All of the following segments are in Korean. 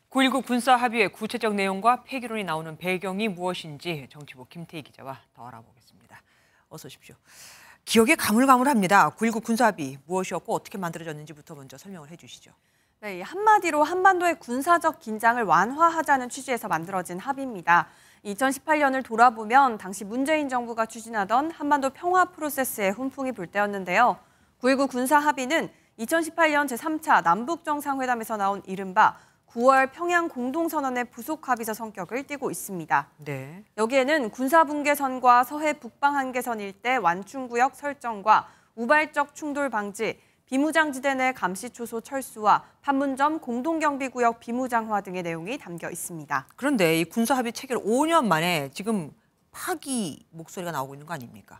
9.19 군사합의의 구체적 내용과 폐기론이 나오는 배경이 무엇인지 정치부 김태희 기자와 더 알아보겠습니다. 어서 오십시오. 기억에 가물가물합니다. 9.19 군사합의 무엇이었고 어떻게 만들어졌는지부터 먼저 설명을 해주시죠. 네, 한마디로 한반도의 군사적 긴장을 완화하자는 취지에서 만들어진 합의입니다. 2018년을 돌아보면 당시 문재인 정부가 추진하던 한반도 평화 프로세스에 훈풍이 불 때였는데요. 9.19 군사합의는 2018년 제3차 남북정상회담에서 나온 이른바 9월 평양 공동선언의 부속 합의서 성격을 띠고 있습니다. 네. 여기에는 군사분계선과 서해 북방한계선 일대 완충구역 설정과 우발적 충돌 방지, 비무장지대 내 감시초소 철수와 판문점 공동경비구역 비무장화 등의 내용이 담겨 있습니다. 그런데 이 군사합의 체결 5년 만에 지금 파기 목소리가 나오고 있는 거 아닙니까?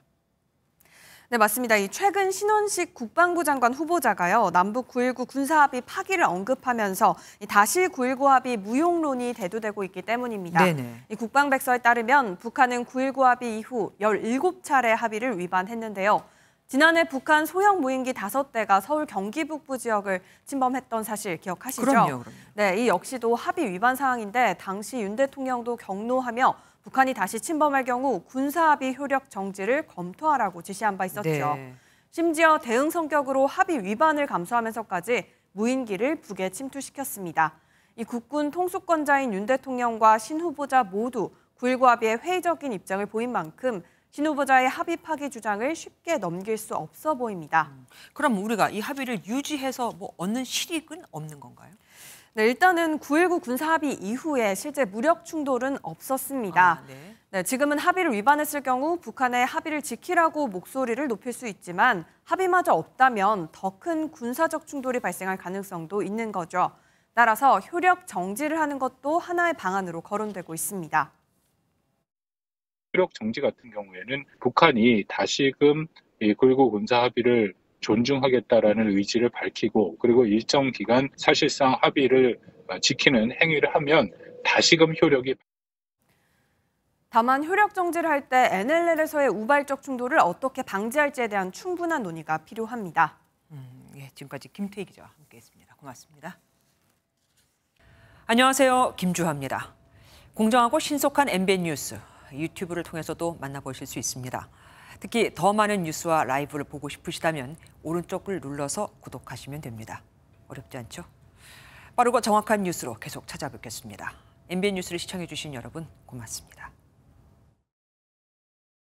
네, 맞습니다. 이 최근 신원식 국방부 장관 후보자가요, 남북 9.19 군사합의 파기를 언급하면서 다시 9.19 합의 무용론이 대두되고 있기 때문입니다. 네네. 이 국방백서에 따르면 북한은 9.19 합의 이후 17차례 합의를 위반했는데요. 지난해 북한 소형 무인기 5대가 서울 경기 북부 지역을 침범했던 사실 기억하시죠? 그럼요. 네, 이 역시도 합의 위반 사항인데 당시 윤 대통령도 경로하며 북한이 다시 침범할 경우 군사합의 효력 정지를 검토하라고 지시한 바 있었죠. 네. 심지어 대응 성격으로 합의 위반을 감수하면서까지 무인기를 북에 침투시켰습니다. 이 국군 통수권자인 윤 대통령과 신 후보자 모두 9.19 합의에 회의적인 입장을 보인 만큼 신 후보자의 합의 파기 주장을 쉽게 넘길 수 없어 보입니다. 그럼 우리가 이 합의를 유지해서 얻는 실익은 없는 건가요? 네, 일단은 9.19 군사합의 이후에 실제 무력 충돌은 없었습니다. 네, 지금은 합의를 위반했을 경우 북한의 합의를 지키라고 목소리를 높일 수 있지만 합의마저 없다면 더 큰 군사적 충돌이 발생할 가능성도 있는 거죠. 따라서 효력 정지를 하는 것도 하나의 방안으로 거론되고 있습니다. 효력 정지 같은 경우에는 북한이 다시금 이 9.19 군사 합의를 존중하겠다라는 의지를 밝히고 그리고 일정 기간 사실상 합의를 지키는 행위를 하면 다시금 효력이. 다만 효력 정지를 할 때 NLL에서의 우발적 충돌을 어떻게 방지할지에 대한 충분한 논의가 필요합니다. 예, 지금까지 김태희 기자와 함께했습니다. 고맙습니다. 안녕하세요, 김주하입니다. 공정하고 신속한 MBN 뉴스 유튜브를 통해서도 만나보실 수 있습니다. 특히 더 많은 뉴스와 라이브를 보고 싶으시다면 오른쪽을 눌러서 구독하시면 됩니다. 어렵지 않죠? 빠르고 정확한 뉴스로 계속 찾아뵙겠습니다. MBN 뉴스를 시청해 주신 여러분 고맙습니다.